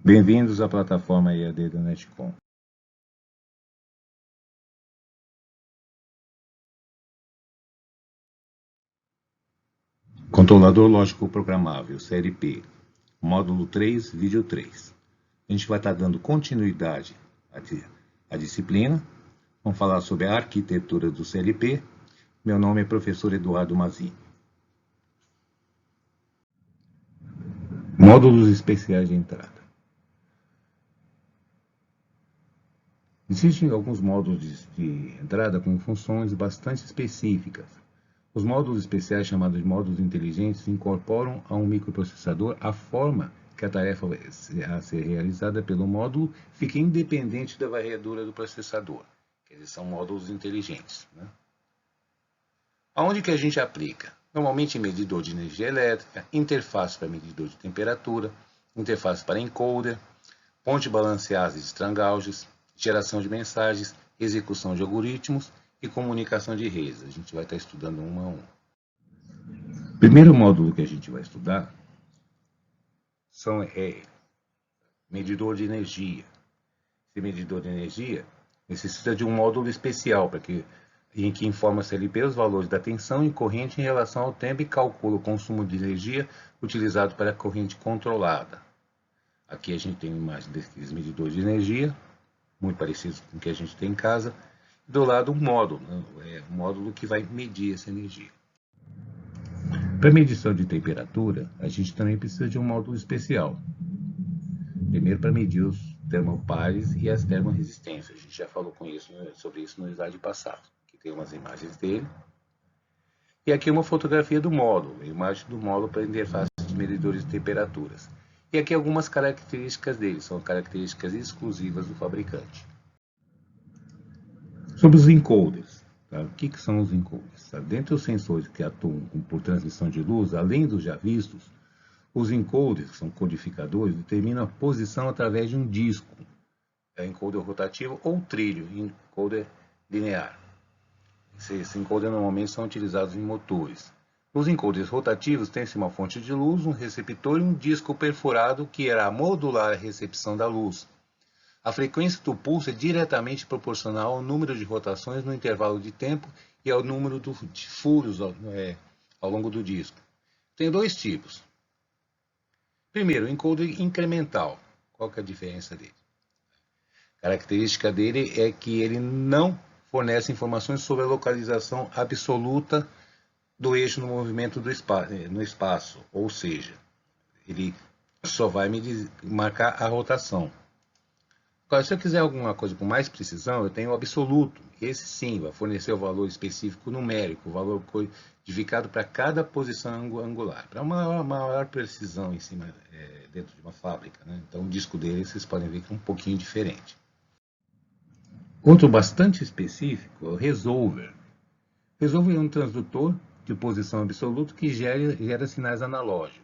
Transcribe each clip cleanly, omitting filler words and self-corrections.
Bem-vindos à plataforma EAD da Netcom. Controlador lógico programável, série P, módulo 3, vídeo 3. A gente vai estar dando continuidade à disciplina. Vamos falar sobre a arquitetura do CLP. Meu nome é professor Eduardo Mazini. Módulos especiais de entrada. Existem alguns módulos de entrada com funções bastante específicas. Os módulos especiais, chamados de módulos inteligentes, incorporam a um microprocessador a forma que a tarefa a ser realizada pelo módulo fica independente da varredura do processador. Quer dizer, são módulos inteligentes. Aonde que a gente aplica? Normalmente em medidor de energia elétrica, interface para medidor de temperatura, interface para encoder, ponte balanceadas de Strange, geração de mensagens, execução de algoritmos e comunicação de redes. A gente vai estar estudando um a um. O primeiro módulo que a gente vai estudar é medidor de energia. Esse medidor de energia necessita de um módulo especial em que informa a CLP os valores da tensão e corrente em relação ao tempo e calcula o consumo de energia utilizado para a corrente controlada. Aqui a gente tem uma imagem desses medidores de energia, muito parecidos com o que a gente tem em casa. Do lado, um módulo, um módulo que vai medir essa energia. Para medição de temperatura, a gente também precisa de um módulo especial. Primeiro, para medir os termopares e as termorresistências. A gente já falou sobre isso no slide passado. Aqui tem umas imagens dele. E aqui uma fotografia do módulo, a imagem do módulo para interface de medidores de temperaturas. E aqui algumas características dele, são características exclusivas do fabricante. Sobre os encoders. Tá? O que são os encoders? Tá? Dentre os sensores que atuam por transmissão de luz, além dos já vistos, os encoders, que são codificadores, determinam a posição através de um disco, encoder rotativo ou trilho, encoder linear. Esses encoders normalmente são utilizados em motores. Nos encoders rotativos tem-se uma fonte de luz, um receptor e um disco perfurado que irá modular a recepção da luz. A frequência do pulso é diretamente proporcional ao número de rotações no intervalo de tempo e ao número de furos ao longo do disco. Tem dois tipos. Primeiro, o encoder incremental. Qual que é a diferença dele? A característica dele é que ele não fornece informações sobre a localização absoluta do eixo no movimento no espaço, ou seja, ele só vai marcar a rotação. Agora, se eu quiser alguma coisa com mais precisão, eu tenho o absoluto. Esse sim vai fornecer o valor específico numérico, o valor codificado para cada posição angular, para uma maior precisão em cima, dentro de uma fábrica. Então, o disco dele, vocês podem ver que é um pouquinho diferente. Outro bastante específico é o resolver. Resolver é um transdutor de posição absoluta que gera sinais analógicos.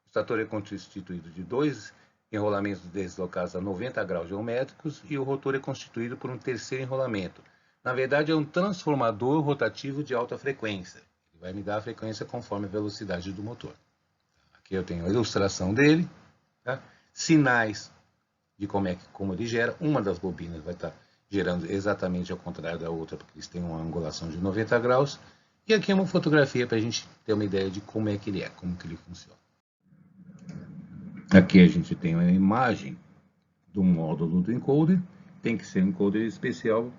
O estator é constituído de dois enrolamentos deslocados a 90 graus geométricos e o rotor é constituído por um terceiro enrolamento. Na verdade, é um transformador rotativo de alta frequência. Ele vai me dar a frequência conforme a velocidade do motor. Aqui eu tenho a ilustração dele, tá? Sinais de como ele gera. Uma das bobinas vai estar gerando exatamente ao contrário da outra, porque eles têm uma angulação de 90 graus. E aqui é uma fotografia para a gente ter uma ideia de como é que ele como que ele funciona. Aqui a gente tem uma imagem do módulo do encoder, tem que ser um encoder especial.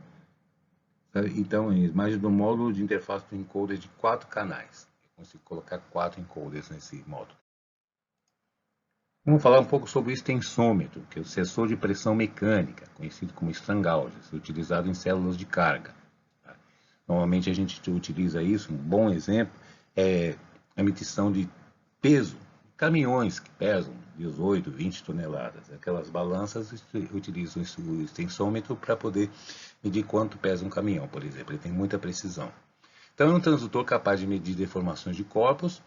Então, a imagem do módulo de interface do encoder de 4 canais. Eu consigo colocar 4 encoders nesse módulo. Vamos falar um pouco sobre o extensômetro, que é o sensor de pressão mecânica, conhecido como Strange, utilizado em células de carga. Normalmente a gente utiliza isso, um bom exemplo é a medição de peso. Caminhões que pesam 18, 20 toneladas. Aquelas balanças utilizam o extensômetro para poder medir quanto pesa um caminhão, por exemplo. Ele tem muita precisão. Então, é um transdutor capaz de medir deformações de corpos.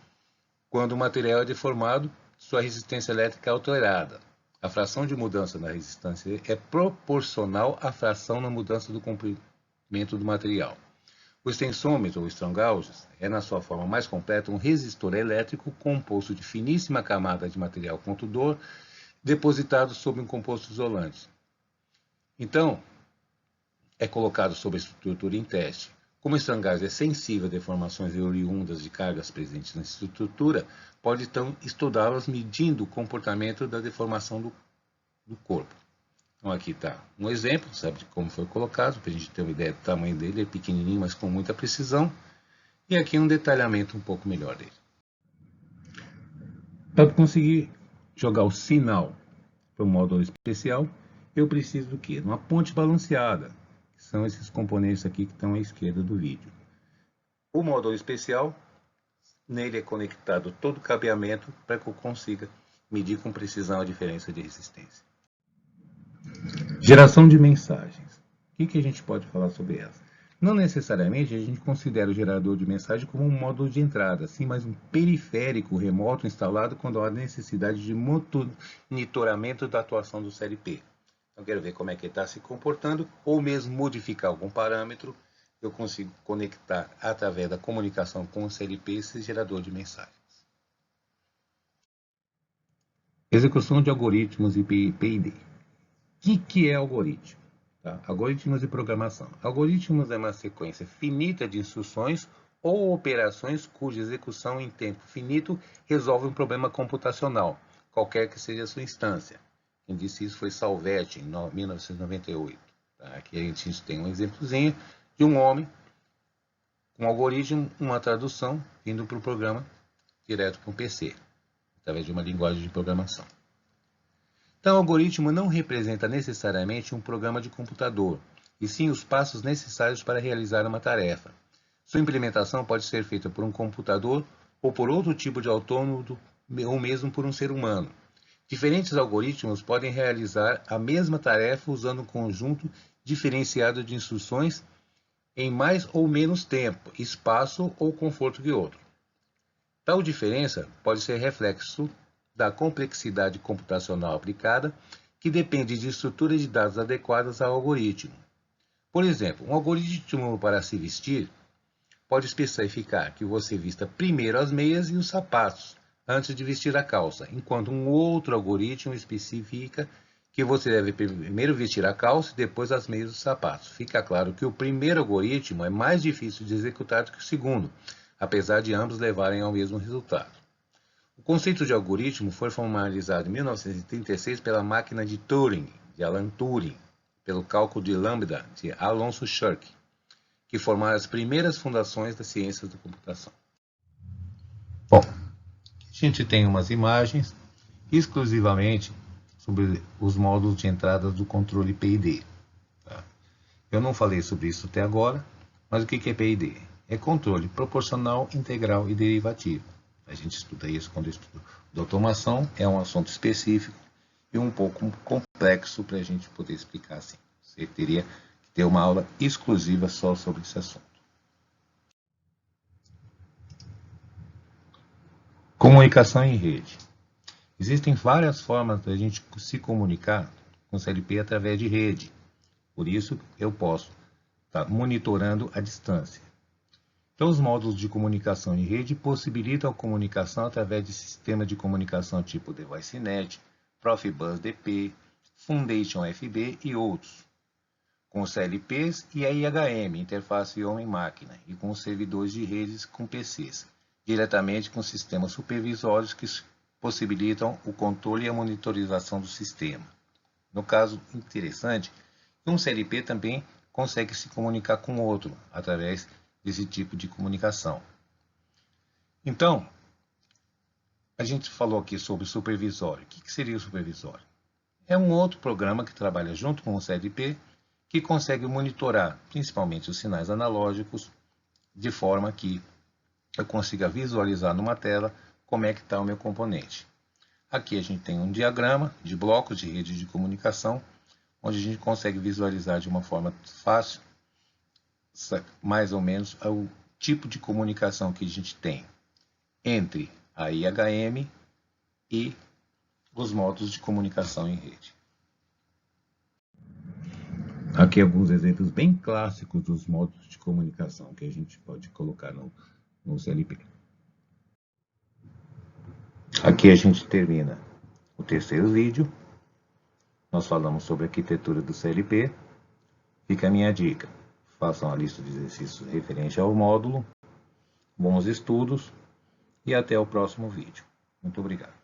Quando o material é deformado, sua resistência elétrica é alterada. A fração de mudança na resistência é proporcional à fração na mudança do comprimento do material. O extensômetro, ou Strange, é, na sua forma mais completa, um resistor elétrico composto de finíssima camada de material condutor depositado sobre um composto isolante. Então, é colocado sobre a estrutura em teste. Como esse gás é sensível a deformações oriundas de cargas presentes na estrutura, pode então estudá-las medindo o comportamento da deformação do corpo. Então aqui está um exemplo, sabe, de como foi colocado, para a gente ter uma ideia do tamanho dele, é pequenininho, mas com muita precisão. E aqui um detalhamento um pouco melhor dele. Para conseguir jogar o sinal para o módulo especial, eu preciso do quê? Uma ponte balanceada, que são esses componentes aqui que estão à esquerda do vídeo. O módulo especial, nele é conectado todo o cabeamento para que eu consiga medir com precisão a diferença de resistência. Geração de mensagens. O que a gente pode falar sobre essa? Não necessariamente a gente considera o gerador de mensagem como um módulo de entrada, sim, mas um periférico remoto instalado quando há necessidade de monitoramento da atuação do CLP. Então, quero ver como é que ele está se comportando, ou mesmo modificar algum parâmetro, eu consigo conectar através da comunicação com o CLP esse gerador de mensagens. Execução de algoritmos e PID. O que é algoritmo? Tá? Algoritmos e programação. Algoritmos é uma sequência finita de instruções ou operações cuja execução em tempo finito resolve um problema computacional, qualquer que seja a sua instância. Quem disse isso foi Salvetti, em 1998. Tá? Aqui a gente tem um exemplozinho de um homem com um algoritmo, uma tradução, vindo para o programa direto para o PC, através de uma linguagem de programação. Então, o algoritmo não representa necessariamente um programa de computador, e sim os passos necessários para realizar uma tarefa. Sua implementação pode ser feita por um computador ou por outro tipo de autônomo ou mesmo por um ser humano. Diferentes algoritmos podem realizar a mesma tarefa usando um conjunto diferenciado de instruções em mais ou menos tempo, espaço ou conforto que outro. Tal diferença pode ser reflexo da complexidade computacional aplicada, que depende de estruturas de dados adequadas ao algoritmo. Por exemplo, um algoritmo para se vestir pode especificar que você vista primeiro as meias e os sapatos, antes de vestir a calça, enquanto um outro algoritmo especifica que você deve primeiro vestir a calça e depois as meias e os sapatos. Fica claro que o primeiro algoritmo é mais difícil de executar do que o segundo, apesar de ambos levarem ao mesmo resultado. O conceito de algoritmo foi formalizado em 1936 pela máquina de Turing, de Alan Turing, pelo cálculo de lambda, de Alonzo Shirk, que formaram as primeiras fundações das ciências da computação. Bom, a gente tem umas imagens exclusivamente sobre os módulos de entrada do controle PID. Tá? Eu não falei sobre isso até agora, mas o que é PID? É controle proporcional, integral e derivativo. A gente estuda isso quando estuda de automação, é um assunto específico e um pouco complexo para a gente poder explicar assim. Você teria que ter uma aula exclusiva só sobre esse assunto. Comunicação em rede. Existem várias formas de a gente se comunicar com o CLP através de rede. Por isso, eu posso estar monitorando a distância. Então, os módulos de comunicação em rede possibilitam a comunicação através de sistemas de comunicação tipo DeviceNet, Profibus DP, Foundation FB e outros, com os CLPs e a IHM, interface homem-máquina, e com os servidores de redes com PCs, diretamente com sistemas supervisórios que possibilitam o controle e a monitorização do sistema. No caso interessante, um CLP também consegue se comunicar com outro através desse tipo de comunicação. Então, a gente falou aqui sobre o supervisório. O que seria o supervisório? É um outro programa que trabalha junto com o CLP, que consegue monitorar principalmente os sinais analógicos, de forma que eu consiga visualizar numa tela como é que está o meu componente. Aqui a gente tem um diagrama de blocos de rede de comunicação, onde a gente consegue visualizar de uma forma fácil mais ou menos o tipo de comunicação que a gente tem entre a IHM e os modos de comunicação em rede. Aqui alguns exemplos bem clássicos dos modos de comunicação que a gente pode colocar no CLP. Aqui a gente termina No terceiro vídeo, nós falamos sobre a arquitetura do CLP. Fica a minha dica: façam a lista de exercícios referente ao módulo. Bons estudos e até o próximo vídeo. Muito obrigado.